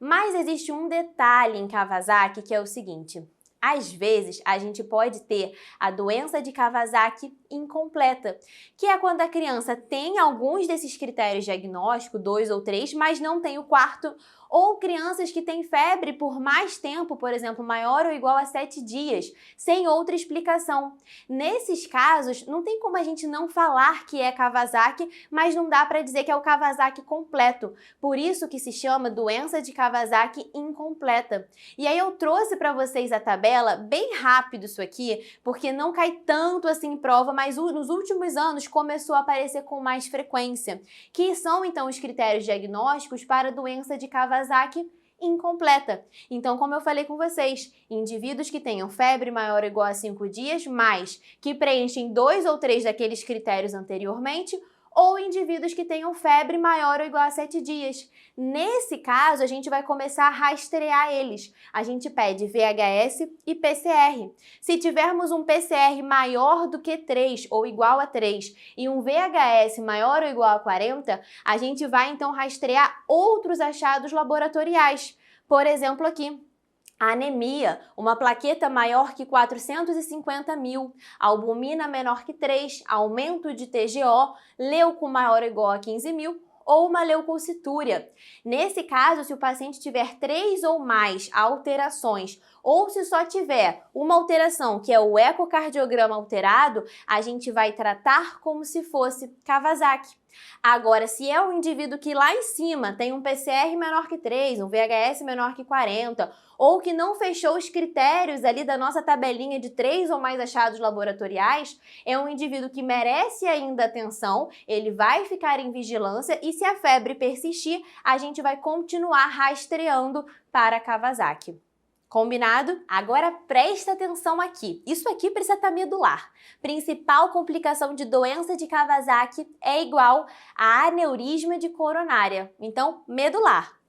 Mas existe um detalhe em Kawasaki que é o seguinte: às vezes, a gente pode ter a doença de Kawasaki incompleta, que é quando a criança tem alguns desses critérios diagnósticos, 2 ou 3, mas não tem o quarto, ou crianças que têm febre por mais tempo, por exemplo, maior ou igual a 7 dias, sem outra explicação. Nesses casos, não tem como a gente não falar que é Kawasaki, mas não dá para dizer que é o Kawasaki completo. Por isso que se chama doença de Kawasaki incompleta. E aí eu trouxe para vocês a tabela, bem rápido isso aqui, porque não cai tanto assim em prova, mas nos últimos anos começou a aparecer com mais frequência, que são então os critérios diagnósticos para a doença de Kawasaki incompleta. Então, como eu falei com vocês, indivíduos que tenham febre maior ou igual a 5 dias, mas que preenchem 2 ou 3 daqueles critérios anteriormente, ou indivíduos que tenham febre maior ou igual a 7 dias. Nesse caso, a gente vai começar a rastrear eles. A gente pede VHS e PCR. Se tivermos um PCR maior do que 3 ou igual a 3 e um VHS maior ou igual a 40, a gente vai então rastrear outros achados laboratoriais. Por exemplo, aqui, anemia, uma plaqueta maior que 450 mil, albumina menor que 3, aumento de TGO, leuco maior ou igual a 15 mil, ou uma leucocitúria. Nesse caso, se o paciente tiver 3 ou mais alterações, ou se só tiver uma alteração, que é o ecocardiograma alterado, a gente vai tratar como se fosse Kawasaki. Agora, se é um indivíduo que lá em cima tem um PCR menor que 3, um VHS menor que 40, ou que não fechou os critérios ali da nossa tabelinha de 3 ou mais achados laboratoriais, é um indivíduo que merece ainda atenção, ele vai ficar em vigilância e se a febre persistir, a gente vai continuar rastreando para Kawasaki. Combinado? Agora presta atenção aqui. Isso aqui precisa estar medular. Principal complicação de doença de Kawasaki é igual a aneurisma de coronária. Então, medular.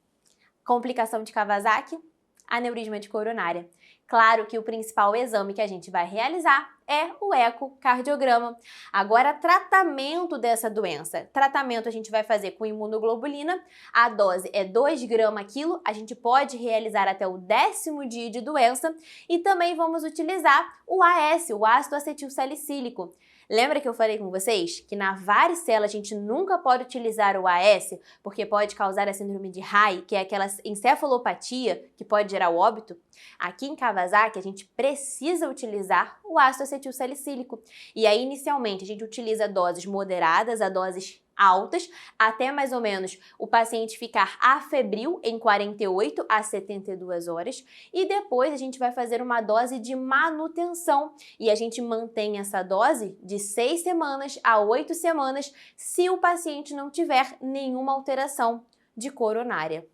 Complicação de Kawasaki, aneurisma de coronária. Claro que o principal exame que a gente vai realizar é o ecocardiograma. Agora, tratamento dessa doença. Tratamento a gente vai fazer com imunoglobulina. A dose é 2 gramas quilo. A gente pode realizar até o 10º dia de doença. E também vamos utilizar o AS, o ácido acetil salicílico. Lembra que eu falei com vocês que na varicela a gente nunca pode utilizar o AS porque pode causar a síndrome de Reye, que é aquela encefalopatia que pode gerar o óbito? Aqui em Kawasaki a gente precisa utilizar o ácido acetil salicílico. E aí inicialmente a gente utiliza doses moderadas a doses altas, até mais ou menos o paciente ficar afebril em 48 a 72 horas e depois a gente vai fazer uma dose de manutenção e a gente mantém essa dose de 6 semanas a 8 semanas se o paciente não tiver nenhuma alteração de coronária.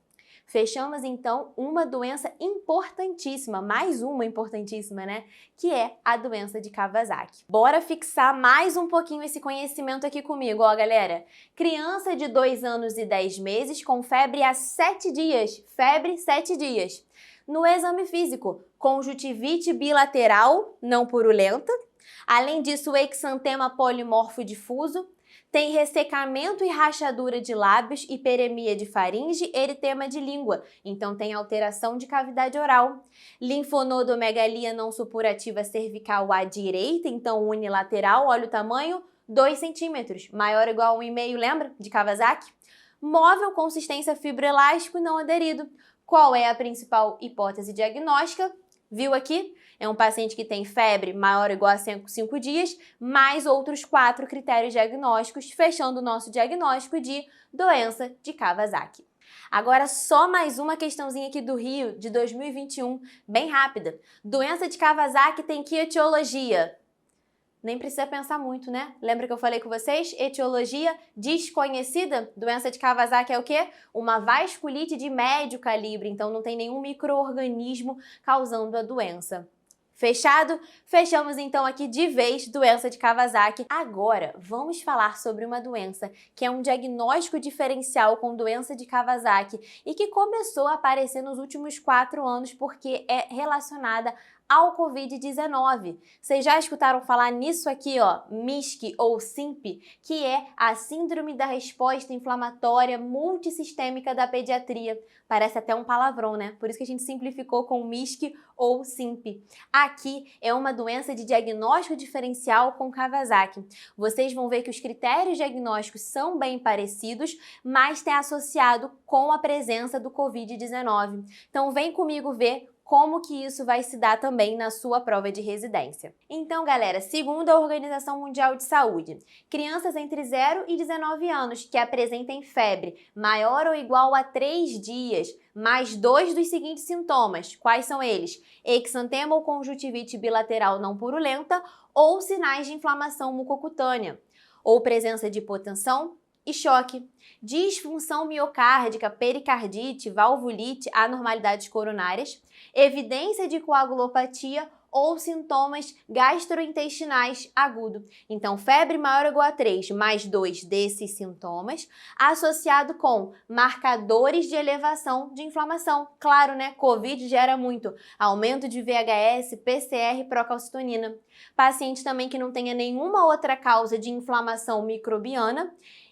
Fechamos então uma doença importantíssima, mais uma importantíssima, né? Que é a doença de Kawasaki. Bora fixar mais um pouquinho esse conhecimento aqui comigo, ó galera. Criança de 2 anos e 10 meses com febre há 7 dias. Febre 7 dias. No exame físico, conjuntivite bilateral não purulenta. Além disso, exantema polimorfo difuso. Tem ressecamento e rachadura de lábios, hiperemia de faringe, eritema de língua. Então tem alteração de cavidade oral. Linfonodomegalia não supurativa cervical à direita, então unilateral, olha o tamanho, 2 centímetros, maior ou igual a 1,5, lembra de Kawasaki? Móvel, consistência fibroelástico não aderido. Qual é a principal hipótese diagnóstica? Viu aqui? É um paciente que tem febre maior ou igual a 5 dias, mais outros 4 critérios diagnósticos, fechando o nosso diagnóstico de doença de Kawasaki. Agora, só mais uma questãozinha aqui do Rio, de 2021, bem rápida. Doença de Kawasaki tem que etiologia? Nem precisa pensar muito, né? Lembra que eu falei com vocês? Etiologia desconhecida. Doença de Kawasaki é o quê? Uma vasculite de médio calibre, então não tem nenhum micro-organismo causando a doença. Fechado? Fechamos então aqui de vez doença de Kawasaki. Agora, vamos falar sobre uma doença que é um diagnóstico diferencial com doença de Kawasaki e que começou a aparecer nos últimos 4 anos porque é relacionada ao Covid-19. Vocês já escutaram falar nisso aqui, ó, MISC ou SIMP, que é a Síndrome da Resposta Inflamatória Multissistêmica da Pediatria. Parece até um palavrão, né? Por isso que a gente simplificou com MISC ou SIMP. Aqui é uma doença de diagnóstico diferencial com Kawasaki. Vocês vão ver que os critérios diagnósticos são bem parecidos, mas tem associado com a presença do Covid-19. Então vem comigo ver como que isso vai se dar também na sua prova de residência. Então, galera, segundo a Organização Mundial de Saúde, crianças entre 0 e 19 anos que apresentem febre maior ou igual a 3 dias, mais 2 dos seguintes sintomas. Quais são eles? Exantema ou conjuntivite bilateral não purulenta ou sinais de inflamação mucocutânea, ou presença de hipotensão e choque, disfunção miocárdica, pericardite, valvulite, anormalidades coronárias, evidência de coagulopatia ou sintomas gastrointestinais agudos. Então, febre maior ou igual a 3, mais 2 desses sintomas, associado com marcadores de elevação de inflamação. Claro, né? Covid gera muito aumento de VHS, PCR, procalcitonina. Paciente também que não tenha nenhuma outra causa de inflamação microbiana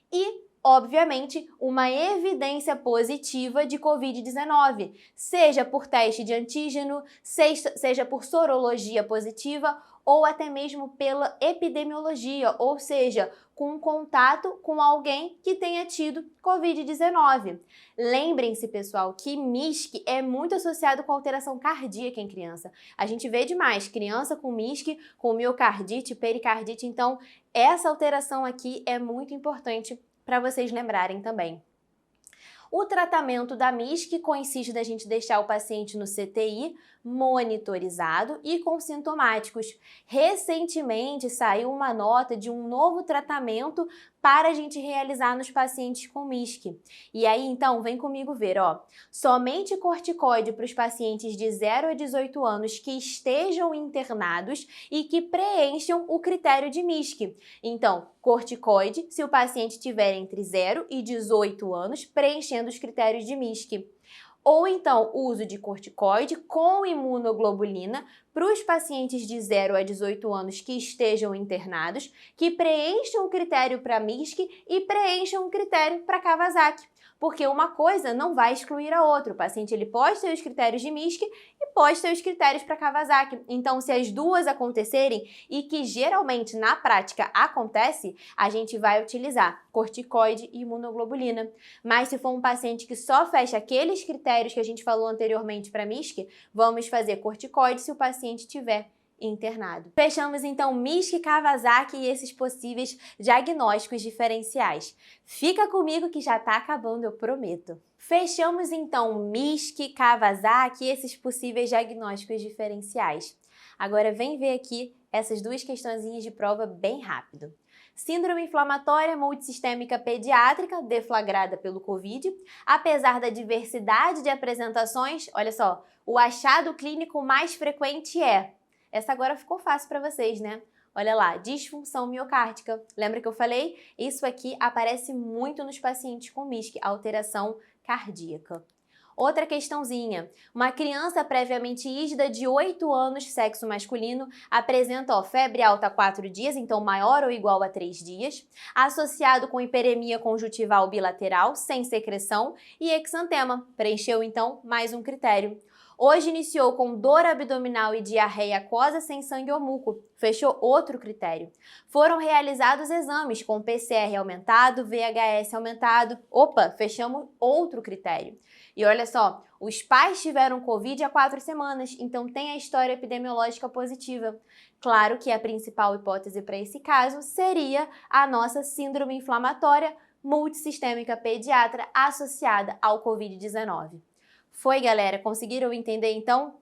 e, obviamente, uma evidência positiva de Covid-19, seja por teste de antígeno, seja por sorologia positiva ou até mesmo pela epidemiologia, ou seja, com contato com alguém que tenha tido Covid-19. Lembrem-se, pessoal, que MISC é muito associado com alteração cardíaca em criança. A gente vê demais criança com MISC, com miocardite, pericardite, então essa alteração aqui é muito importante para vocês lembrarem também. O tratamento da MISC consiste da gente deixar o paciente no CTI, monitorizado e com sintomáticos. Recentemente saiu uma nota de um novo tratamento para a gente realizar nos pacientes com MISC. E aí, então, vem comigo ver, ó. Somente corticoide para os pacientes de 0 a 18 anos que estejam internados e que preencham o critério de MISC. Então, corticoide se o paciente tiver entre 0 e 18 anos, preenchendo os critérios de MISC. Ou então uso de corticoide com imunoglobulina para os pacientes de 0 a 18 anos que estejam internados, que preencham o critério para MISC e preencham o critério para Kawasaki. Porque uma coisa não vai excluir a outra. O paciente ele pode ter os critérios de MISC e pode ter os critérios para Kawasaki. Então, se as duas acontecerem, e que geralmente na prática acontece, a gente vai utilizar corticoide e imunoglobulina. Mas se for um paciente que só fecha aqueles critérios que a gente falou anteriormente para MISC, vamos fazer corticoide se o paciente tiver internado. Fechamos então MISC, Kawasaki e esses possíveis diagnósticos diferenciais. Fica comigo que já tá acabando, eu prometo. Fechamos então MISC, Kawasaki e esses possíveis diagnósticos diferenciais. Agora vem ver aqui essas duas questõezinhas de prova bem rápido. Síndrome inflamatória multissistêmica pediátrica deflagrada pelo Covid. Apesar da diversidade de apresentações, olha só, o achado clínico mais frequente é... Essa agora ficou fácil para vocês, né? Olha lá, disfunção miocárdica. Lembra que eu falei? Isso aqui aparece muito nos pacientes com MISC, alteração cardíaca. Outra questãozinha. Uma criança previamente ígida de 8 anos, sexo masculino, apresenta febre alta a 4 dias, então maior ou igual a 3 dias, associado com hiperemia conjuntival bilateral, sem secreção, e exantema. Preencheu, então, mais um critério. Hoje iniciou com dor abdominal e diarreia aquosa sem sangue ou muco. Fechou outro critério. Foram realizados exames com PCR aumentado, VHS aumentado. Opa, fechamos outro critério. E olha só, os pais tiveram Covid há 4 semanas, então tem a história epidemiológica positiva. Claro que a principal hipótese para esse caso seria a nossa síndrome inflamatória multissistêmica pediatra associada ao Covid-19. Foi, galera? Conseguiram entender então?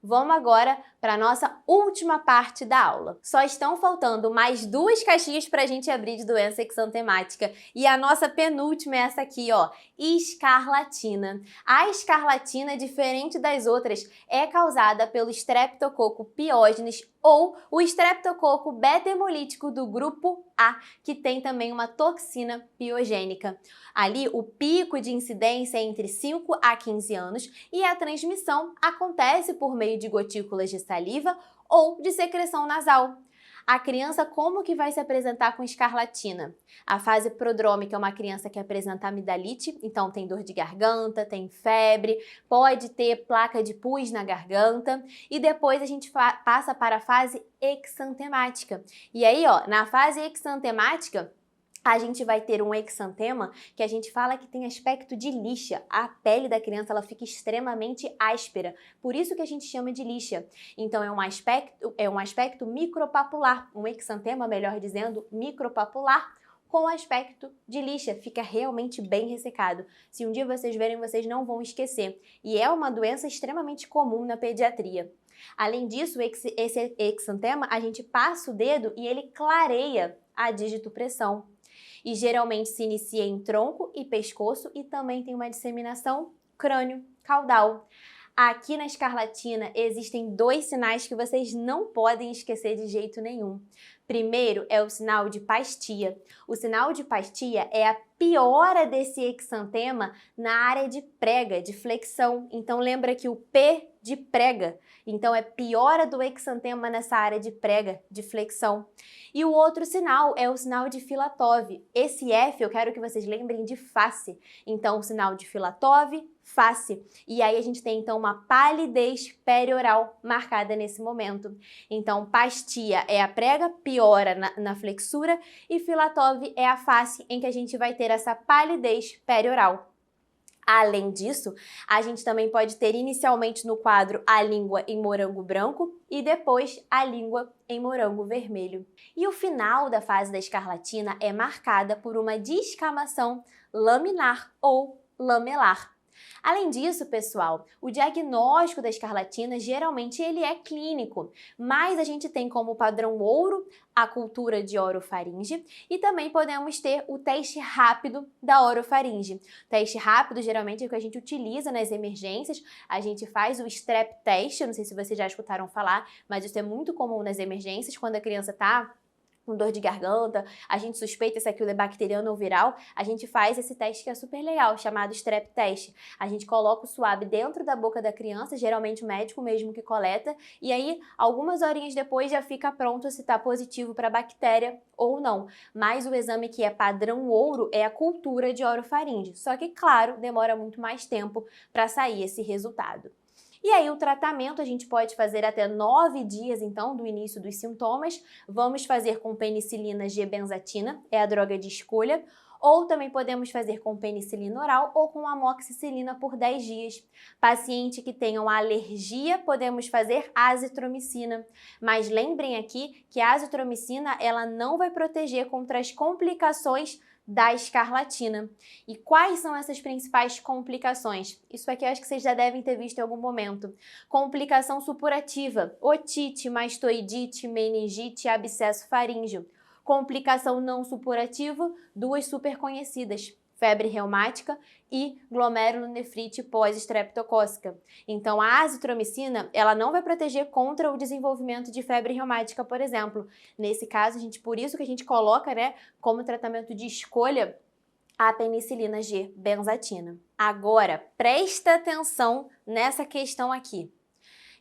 Vamos agora para a nossa última parte da aula. Só estão faltando mais 2 caixinhas para a gente abrir de doença exantemática. E a nossa penúltima é essa aqui, ó, escarlatina. A escarlatina, diferente das outras, é causada pelo Streptococcus pyogenes ou o Streptococcus beta-hemolítico do grupo A, que tem também uma toxina piogênica. Ali, o pico de incidência é entre 5 a 15 anos e a transmissão acontece por meio de gotículas de saliva ou de secreção nasal. A criança como que vai se apresentar com escarlatina? A fase prodrômica é uma criança que apresenta amidalite, então tem dor de garganta, tem febre, pode ter placa de pus na garganta e depois a gente passa para a fase exantemática. E aí, ó, na fase exantemática, a gente vai ter um exantema que a gente fala que tem aspecto de lixa. A pele da criança ela fica extremamente áspera, por isso que a gente chama de lixa. Então é um aspecto micropapular, um exantema, melhor dizendo, micropapular, com aspecto de lixa, fica realmente bem ressecado. Se um dia vocês verem, vocês não vão esquecer. E é uma doença extremamente comum na pediatria. Além disso, esse exantema, a gente passa o dedo e ele clareia a digitopressão. E geralmente se inicia em tronco e pescoço e também tem uma disseminação crânio-caudal. Aqui na escarlatina existem 2 sinais que vocês não podem esquecer de jeito nenhum. Primeiro é o sinal de pastia. O sinal de pastia é a piora desse exantema na área de prega, de flexão. Então lembra que o P de prega, então é piora do exantema nessa área de prega, de flexão. E o outro sinal é o sinal de Filatov. Esse F eu quero que vocês lembrem de face. Então o sinal de Filatov, face. E aí a gente tem então uma palidez perioral marcada nesse momento. Então pastia é a prega, piora na flexura e Filatov é a face em que a gente vai ter essa palidez perioral. Além disso, a gente também pode ter inicialmente no quadro a língua em morango branco e depois a língua em morango vermelho. E o final da fase da escarlatina é marcada por uma descamação laminar ou lamelar. Além disso, pessoal, o diagnóstico da escarlatina geralmente ele é clínico, mas a gente tem como padrão ouro a cultura de orofaringe e também podemos ter o teste rápido da orofaringe. O teste rápido geralmente é o que a gente utiliza nas emergências, a gente faz o strep test, eu não sei se vocês já escutaram falar, mas isso é muito comum nas emergências, quando a criança está com dor de garganta, a gente suspeita se aquilo é bacteriano ou viral, a gente faz esse teste que é super legal, chamado strep test. A gente coloca o suave dentro da boca da criança, geralmente o médico mesmo que coleta, e aí algumas horinhas depois já fica pronto se está positivo para bactéria ou não. Mas o exame que é padrão ouro é a cultura de orofaringe, só que claro, demora muito mais tempo para sair esse resultado. E aí o tratamento a gente pode fazer até 9 dias, então, do início dos sintomas. Vamos fazer com penicilina G-benzatina, é a droga de escolha, ou também podemos fazer com penicilina oral ou com amoxicilina por 10 dias. Paciente que tenha uma alergia, podemos fazer azitromicina. Mas lembrem aqui que a azitromicina, ela não vai proteger contra as complicações da escarlatina. E quais são essas principais complicações? Isso aqui eu acho que vocês já devem ter visto em algum momento. Complicação supurativa, otite, mastoidite, meningite, abscesso faríngeo. Complicação não supurativa, 2 super conhecidas, febre reumática e glomerulonefrite pós-estreptocócica. Então, a azitromicina, ela não vai proteger contra o desenvolvimento de febre reumática, por exemplo. Nesse caso, por isso que a gente coloca, né, como tratamento de escolha a penicilina G-benzatina. Agora, presta atenção nessa questão aqui.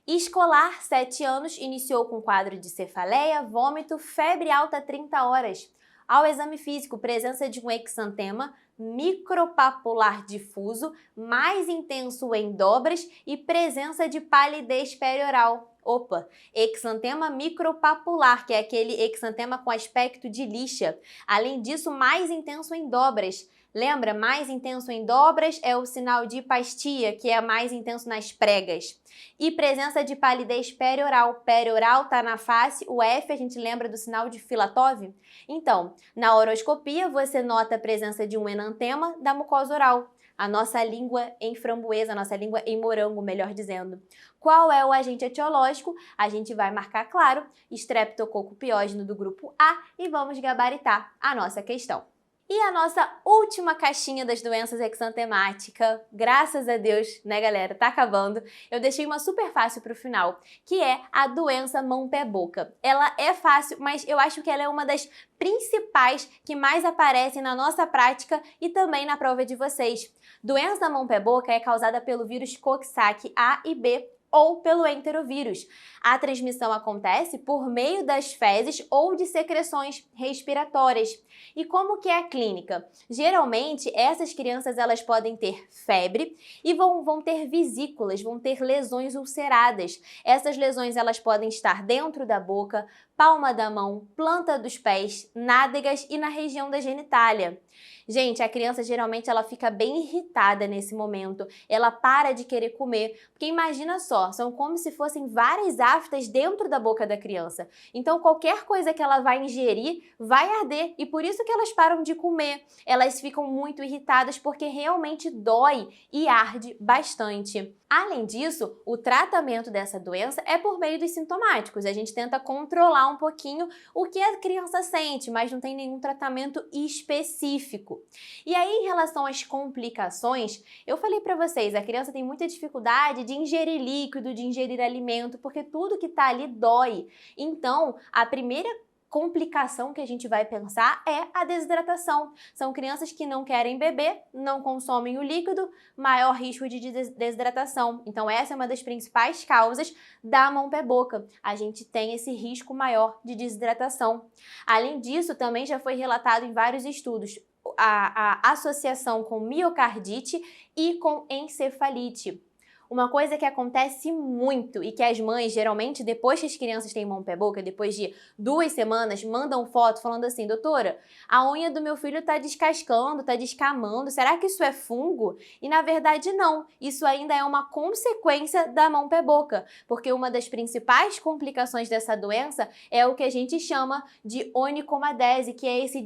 Escolar, 7 anos, iniciou com quadro de cefaleia, vômito, febre alta 30 horas. Ao exame físico, presença de um exantema micropapular difuso, mais intenso em dobras e presença de palidez perioral. Opa, exantema micropapular, que é aquele exantema com aspecto de lixa. Além disso, mais intenso em dobras. Lembra? Mais intenso em dobras é o sinal de hipastia, que é mais intenso nas pregas. E presença de palidez perioral. Perioral tá na face, o F a gente lembra do sinal de Filatov? Então, na horoscopia você nota a presença de um enantema da mucosa oral. A nossa língua em framboesa, a nossa língua em morango, melhor dizendo. Qual é o agente etiológico? A gente vai marcar, claro, Streptococcus pyogenes do grupo A e vamos gabaritar a nossa questão. E a nossa última caixinha das doenças exantemáticas, graças a Deus, né, galera, tá acabando. Eu deixei uma super fácil pro final, que é a doença mão-pé-boca. Ela é fácil, mas eu acho que ela é uma das principais que mais aparecem na nossa prática e também na prova de vocês. Doença da mão-pé-boca é causada pelo vírus Coxsackie A e B, ou pelo enterovírus. A transmissão acontece por meio das fezes ou de secreções respiratórias. E como que é a clínica? Geralmente, essas crianças elas podem ter febre e vão ter vesículas, vão ter lesões ulceradas. Essas lesões elas podem estar dentro da boca, palma da mão, planta dos pés, nádegas e na região da genitália. Gente, a criança geralmente ela fica bem irritada nesse momento, ela para de querer comer, porque imagina só, são como se fossem várias aftas dentro da boca da criança. Então qualquer coisa que ela vai ingerir vai arder e por isso que elas param de comer. Elas ficam muito irritadas porque realmente dói e arde bastante. Além disso, o tratamento dessa doença é por meio dos sintomáticos. A gente tenta controlar um pouquinho o que a criança sente, mas não tem nenhum tratamento específico. E aí, em relação às complicações, eu falei para vocês, a criança tem muita dificuldade de ingerir líquido, de ingerir alimento, porque tudo que tá ali dói. Então, a primeira complicação que a gente vai pensar é a desidratação. São crianças que não querem beber, não consomem o líquido, maior risco de desidratação. Então essa é uma das principais causas da mão-pé-boca. A gente tem esse risco maior de desidratação. Além disso, também já foi relatado em vários estudos a associação com miocardite e com encefalite. Uma coisa que acontece muito e que as mães, geralmente, depois que as crianças têm mão-pé-boca, depois de 2 semanas, mandam foto falando assim, doutora, a unha do meu filho tá descascando, tá descamando, será que isso é fungo? E na verdade não, isso ainda é uma consequência da mão-pé-boca, porque uma das principais complicações dessa doença é o que a gente chama de onicomadese, que é esse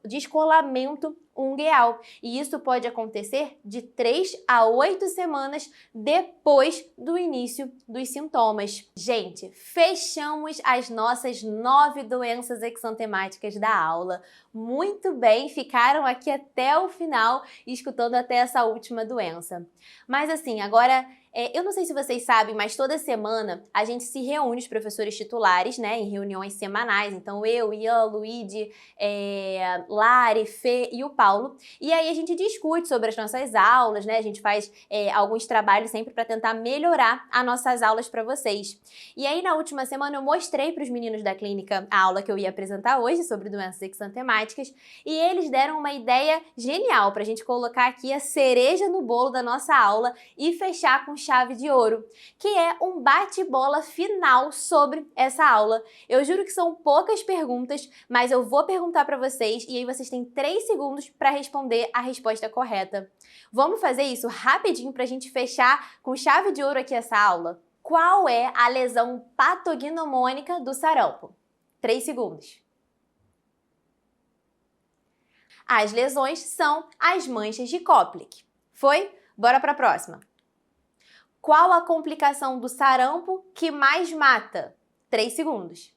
descolamento ungueal. E isso pode acontecer de 3 a 8 semanas depois do início dos sintomas. Gente, fechamos as nossas 9 doenças exantemáticas da aula. Muito bem, ficaram aqui até o final, escutando até essa última doença. Mas assim, agora... eu não sei se vocês sabem, mas toda semana a gente se reúne, os professores titulares, né, em reuniões semanais. Então eu, Ian, Luíde, Lari, Fê e o Paulo. E aí a gente discute sobre as nossas aulas, né, a gente faz alguns trabalhos sempre para tentar melhorar as nossas aulas para vocês. E aí na última semana eu mostrei para os meninos da clínica a aula que eu ia apresentar hoje sobre doenças exantemáticas e eles deram uma ideia genial para a gente colocar aqui a cereja no bolo da nossa aula e fechar com chave de ouro, que é um bate-bola final sobre essa aula. Eu juro que são poucas perguntas, mas eu vou perguntar para vocês e aí vocês têm 3 segundos para responder a resposta correta. Vamos fazer isso rapidinho para a gente fechar com chave de ouro aqui essa aula? Qual é a lesão patognomônica do sarampo? 3 segundos. As lesões são as manchas de Koplik. Foi? Bora para a próxima. Qual a complicação do sarampo que mais mata? 3 segundos.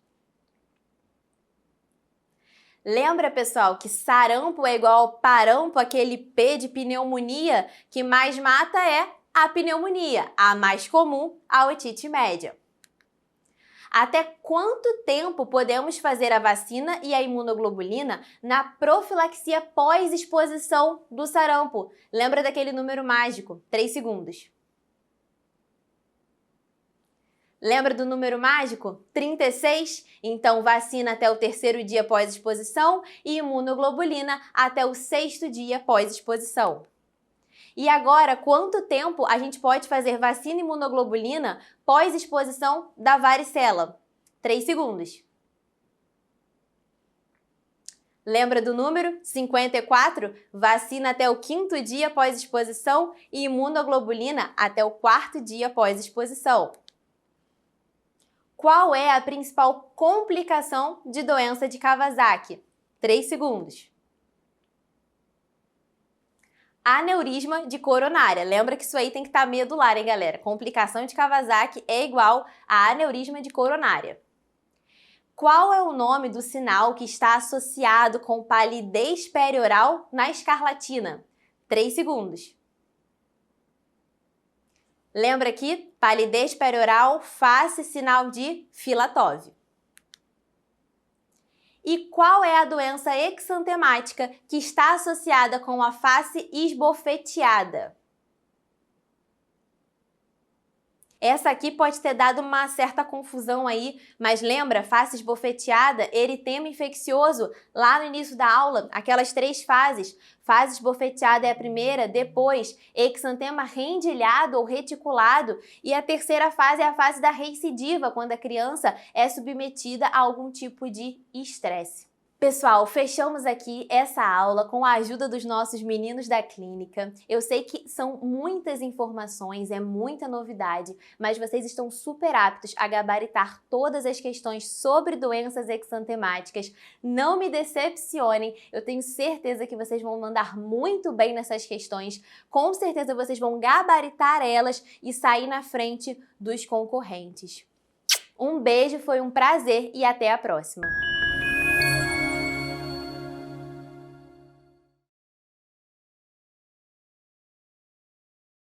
Lembra, pessoal, que sarampo é igual ao parampo, aquele P de pneumonia, que mais mata é a pneumonia, a mais comum, a otite média. Até quanto tempo podemos fazer a vacina e a imunoglobulina na profilaxia pós-exposição do sarampo? Lembra daquele número mágico? 3 segundos. Lembra do número mágico? 36? Então, vacina até o 3º dia pós-exposição e imunoglobulina até o 6º dia pós-exposição. E agora, quanto tempo a gente pode fazer vacina e imunoglobulina pós-exposição da varicela? 3 segundos. Lembra do número? 54? Vacina até o 5º dia após exposição e imunoglobulina até o 4º dia após exposição. Qual é a principal complicação de doença de Kawasaki? 3 segundos. Aneurisma de coronária. Lembra que isso aí tem que estar medular, hein, galera? Complicação de Kawasaki é igual a aneurisma de coronária. Qual é o nome do sinal que está associado com palidez perioral na escarlatina? 3 segundos. Lembra aqui? Palidez perioral, face sinal de Filatov. E qual é a doença exantemática que está associada com a face esbofeteada? Essa aqui pode ter dado uma certa confusão aí, mas lembra, face esbofeteada, eritema infeccioso, lá no início da aula, aquelas 3 fases. Fase esbofeteada é a primeira, depois exantema rendilhado ou reticulado, e a terceira fase é a fase da recidiva, quando a criança é submetida a algum tipo de estresse. Pessoal, fechamos aqui essa aula com a ajuda dos nossos meninos da clínica. Eu sei que são muitas informações, é muita novidade, mas vocês estão super aptos a gabaritar todas as questões sobre doenças exantemáticas. Não me decepcionem, eu tenho certeza que vocês vão mandar muito bem nessas questões. Com certeza vocês vão gabaritar elas e sair na frente dos concorrentes. Um beijo, foi um prazer e até a próxima!